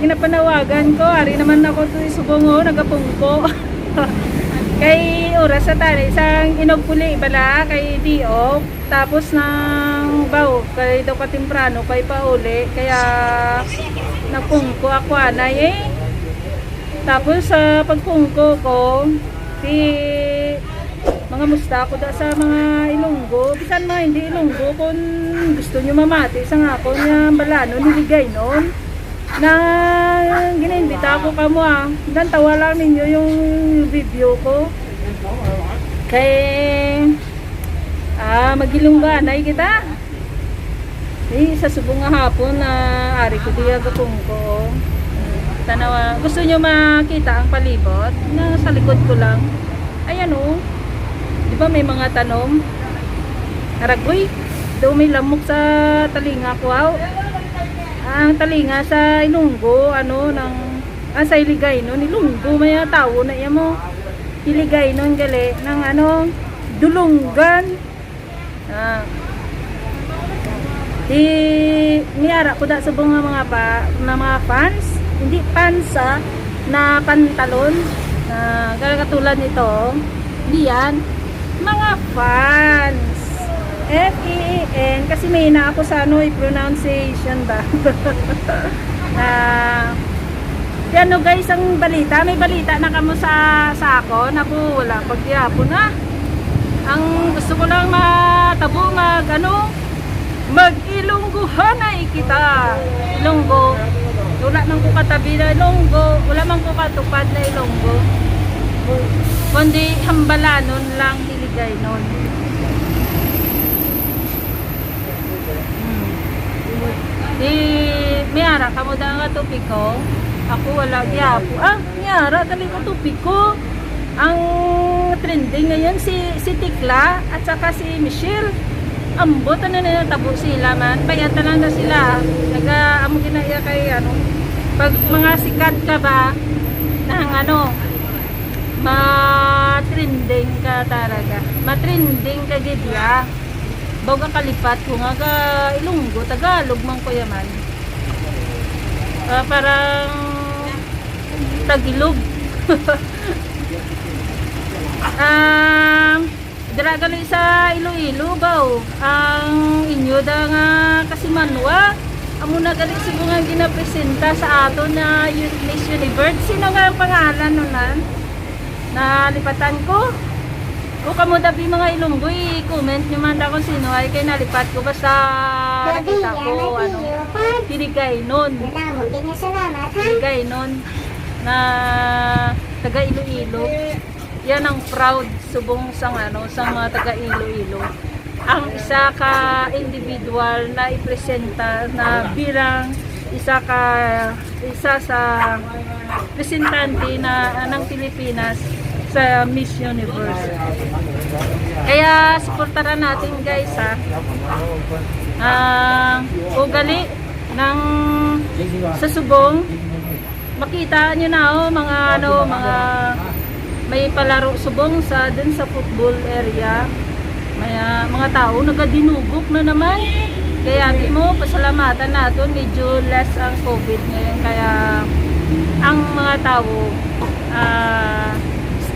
ginapanawagan ko, ari naman ako to subongo, nagapungko. Kay oras sa tali, isang inogpuli bala, kay Diop, tapos ng baw, kay daw katimprano, kay pauli, kaya nagpungko ako anay eh. Tapos sa pagpungko ko, mga musta ko da sa mga Ilonggo, bisan mga hindi Ilonggo, kung gusto nyo mamati, isang ako niya balano, niligay nun. Na ginimbita ko kamo dan tawa lang ninyo yung video ko kay magilungganay kita sa subong nga hapon na ari ko diya gapong ko tanawa. Gusto nyo makita ang palibot na sa likod ko lang, ayan o, di ba may mga tanom aragoy daw, may lamok sa talinga ko. Ang talinga sa Ilonggo, ano, sa Iligay nun, Ilonggo, may tao na iya mo, Iligay nun, gali, ng ano, dulunggan. Niyara ko da sa mga fans, hindi fans na pantalon, na katulad nito, hindi yan, mga fans. F-E-E-N kasi may na ako sa ano pronunciation ba. Ano guys, ang balita, may balita na kamo sa ako na po wala pagdiapo na. Ang gusto ko lang matabo mag-Ilongguhan na kita. Ilonggo. Wala nang ko katabi na Ilonggo, wala man ko katupad na Ilonggo. Kundi hambalanon lang niligay nun. Miyara kamo da nga tupik ko. Ako wala giapo. Miyara dali ko tupik ko. Ang trending ngayon si Tikla at saka si Michelle. Ambot na natabo sila man. Bayad lang na sila. Amo ginaya kay ano. Pag mga sikat ka ba nang ano ma-trending ka talaga. Ma-trending ka gid ya. Baga kalipat ko nga ka Ilonggo, Tagalog man ko yaman. Parang Tagilog. Diragali sa Iloilo baw. Ang inyo da nga Kasimanwa. Amo na gali siguro nga ginapresenta sa ato na Miss Universe. Sino nga ang pangalan nunan? Nalipatan ko. O kamo dabi mga Ilonggo, i-comment nyo man kung sino ay kay nalipat ko basta nakita ko ano, Tiligay nun na taga Iloilo. Yan ang proud subong sang ano, sa mga taga Iloilo. Ang isa ka individual na ipresenta na bilang isa sa representante ng Pilipinas sa Miss Universe. Kaya suportaran natin guys ugali ng sa subong. Makita nyo na mga may palaro subong sa dun sa football area. May mga tao nagadinugok na naman. Kaya di mo pasalamatan natin, medyo less ang COVID ngayon, kaya ang mga tao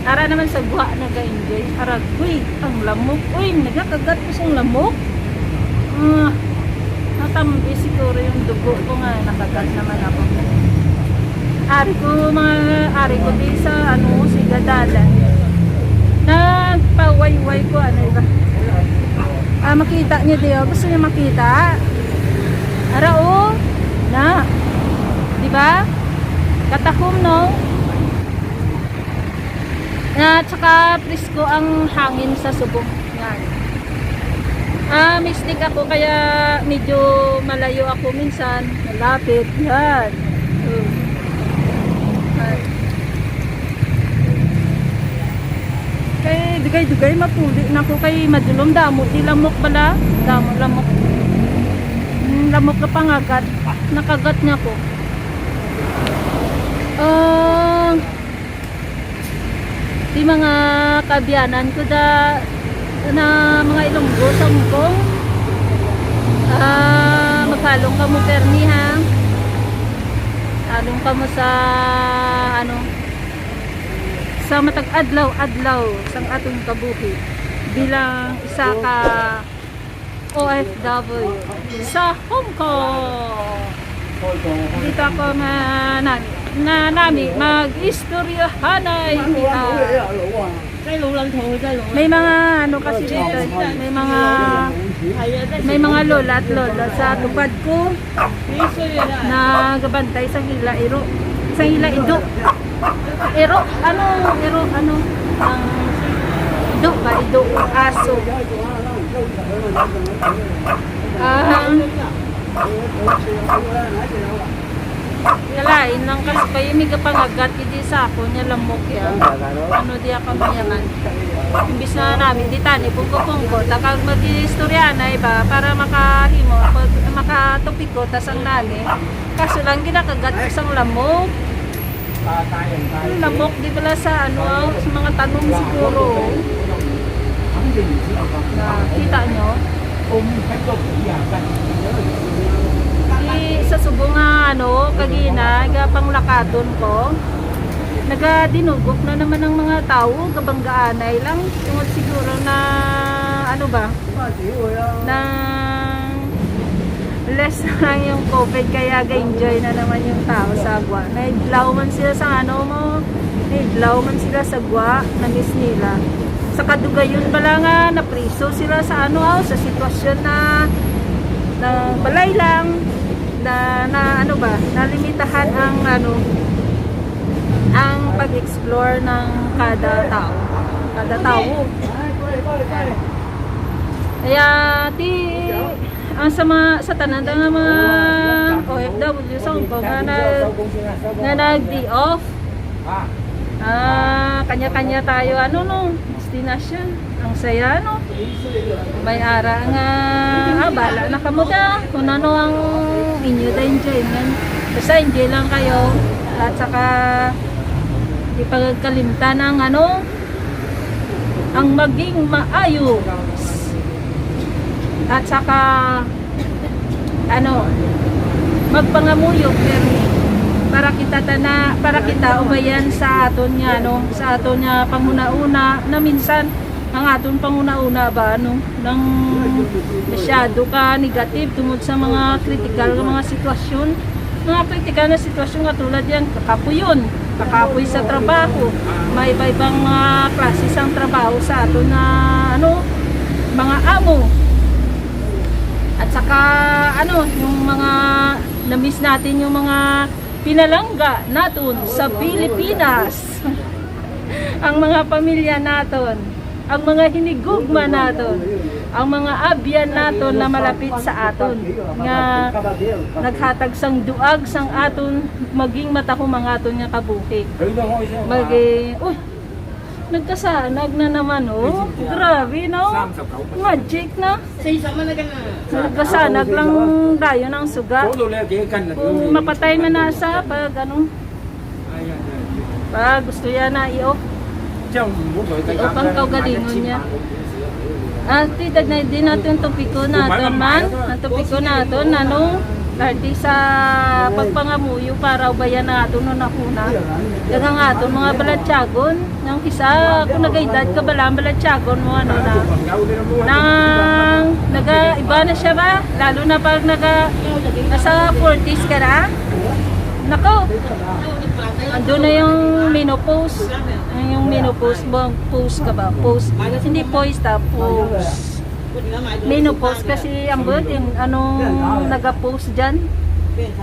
ara naman sa guha nag-enjoy. Aragoy, ang lamok. Uy, nagakagat ko siyang lamok. Natambi siguro yung dugo ko nga. Nakagat naman ako. Ari ko di sa ano, si Gadala. Nagpawayway ko, ano iba. Makita niyo diyo. Gusto niyo makita? Ara o. Na. Diba? Katakom no? At saka presko ang hangin sa subong. Yan. Mistake ako kaya medyo malayo ako minsan. Malapit. Yan. Kay dugay-dugay mapuli na ko kay madulom damo. Di lamok bala. Lamok. Lamok na pangagat. Nakagat niya ko. Di mga kabiyanan ko na mga Ilonggo sa Hongkong, magkalong ka mo perni ha. Along ka mo sa ano sa matag adlaw sang atong kabuhi bilang isa ka OFW sa Hong Kong. Dito ako nami mag-istoryahanay kita. May mga ano kasi dito, may mga lola at lola sa tupad ko na gabantay sa hila iro. Sa hila ido. Iro ano ido ba ido aso. Yalain lang kasi kayo may kapangagat hindi sa ako niya lamok yan. Ano di ako mayaman. Imbis na namin di tani pungko-pungko takag mag-istorya na iba para makahimo makatupiko tas ang nani. Kaso lang ginakagat ko sang lamok. Lamok di pala sa ano sa mga tanong siguro. Kita nyo? Sa subo nga ano, kagina, gapang lakadon ko. Nagadinugok na naman ng mga tao, kabanggaanay lang. Tungod siguro na ano ba? Na less na lang yung COVID kaya ga-enjoy na naman yung tao sa agwa. Naidlaw man sila sa ano mo, naidlaw man sila sa agwa, na-miss nila. Sa kadugayon pala nga, napriso sila sa ano, sa sitwasyon na balay lang. Na ano ba, nalimitahan ang ano ang pag-explore ng kada tao. Kaya ang sa tanan ng mga OFW sa Hong Kong na nag-day off. Kanya-kanya tayo ano no, destination. Ang saya no. May ara nga bala na kamo da kung ano ang inyo da enjoyment. Basta enjoy lang kayo at saka ipagkalimtan ng ano ang maging maayos. At saka ano magpangamuyok pero para kita ubayan sa aton nga no, sa aton nga panguna-una na minsan ang aton panguna-una ba ano nang masyado ka negative tungod sa mga critical mga sitwasyon, mga critical na sitwasyon katulad yan kakapoy sa trabaho, may iba-ibang klase sang trabaho sa aton na ano mga amo at saka ano yung mga na-miss natin yung mga pinalangga natin sa Pilipinas ang mga pamilya natin, ang mga hinigugma natin, ang mga abyan natin na malapit sa aton nga naghatag sang duag sang aton maging matahong mga aton nga kabuhi nagkasanag na naman oh, grabe no, magic na nagkasanag lang dayo ng suga kung mapatay na nasa pag ano pag gusto yan na i-off upang kaugalingon niya. Tidak na din natin topiko natin man. Ang topiko natin, ano, party sa pagpangamuyo para ubayan natin no nakuna. Dagang aton mga balatsagon. Nang isa, kung nag-edad ka balang balatsagon mo, ano na. Iba na siya ba? Lalo na pag nasa 40s ka na. Nako, ando na yung menopause. Yung menopause, pause ka ba? Pause. Hindi pause ta, pause. Menopause kasi ang buhat yung anong nag-pause dyan.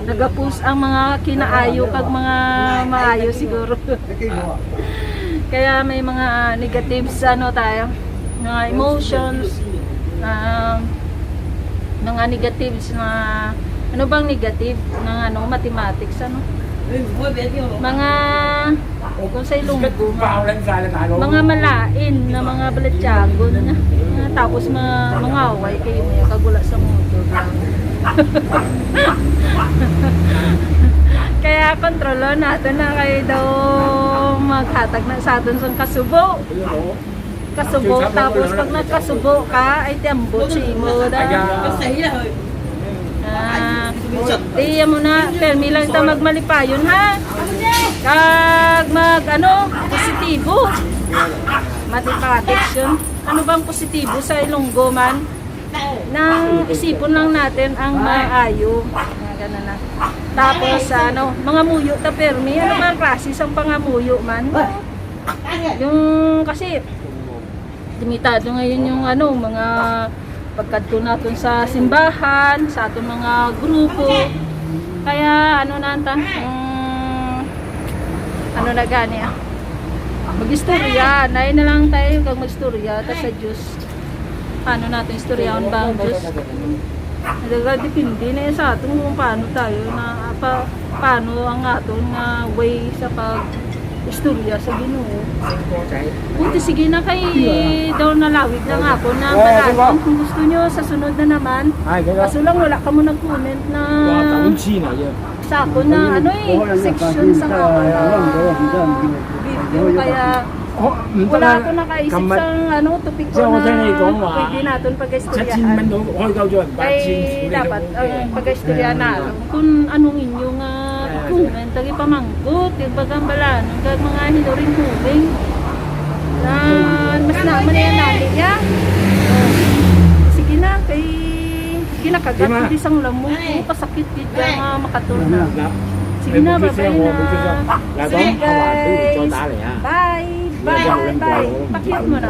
Nag-pause ang mga kinaayo kag mga maayo siguro. Kaya may mga negatives ano tayo, mga emotions, mga negatives na ano bang negative ng ano mathematics ano? Mga kung sa Ilonggo mga malain na mga balatsagon na tapos mga away kayo may kagula sa motor kaya kontrolo natin na kayo daw maghatag na sa atin sa kasubo tapos pag nagkasubo ka ay tiambot si imo Di mo na, permi lang ta magmalipayon ha. Kag positibo. Mathematics yun. Ano bang positibo sa Ilonggo man? Nang isipon lang natin ang maayo. Ganun na. Tapos mga muyo ta permi. Ano ba ang klase sa pangamuyo man? Yung kasi limitado ngayon yung mga pagkadto natin sa simbahan, sa atong mga grupo. Kaya na gani mag-istorya, na lang tayo kag mag-istorya ta sa Diyos. Paano natin istoryahon ba ang Diyos? Depende na sa atin kung paano tayo paano ang aton nga way sa istorya sa Ginoo. Buti sige na kay daw nalawig na nga po na balaton. Kung gusto nyo sa sunod na naman. Kaso lang wala ka mo nag-comment na sa ako na section sa video. Kaya wala ako nakaisip sa topic ko na pwede natin pag-istoryahan. Ay dapat pag-istoryahan natin kung anong inyong comment, tagi pamangkot, yung bagambalan, kag mga hinuring hubing. Mas naman yan natin ya. Sige na, kay kinakagat ko di sang lamo, pasakit di ka makatul na. Sige na, bye-bye na. Sige guys. Bye. Pakit mo na.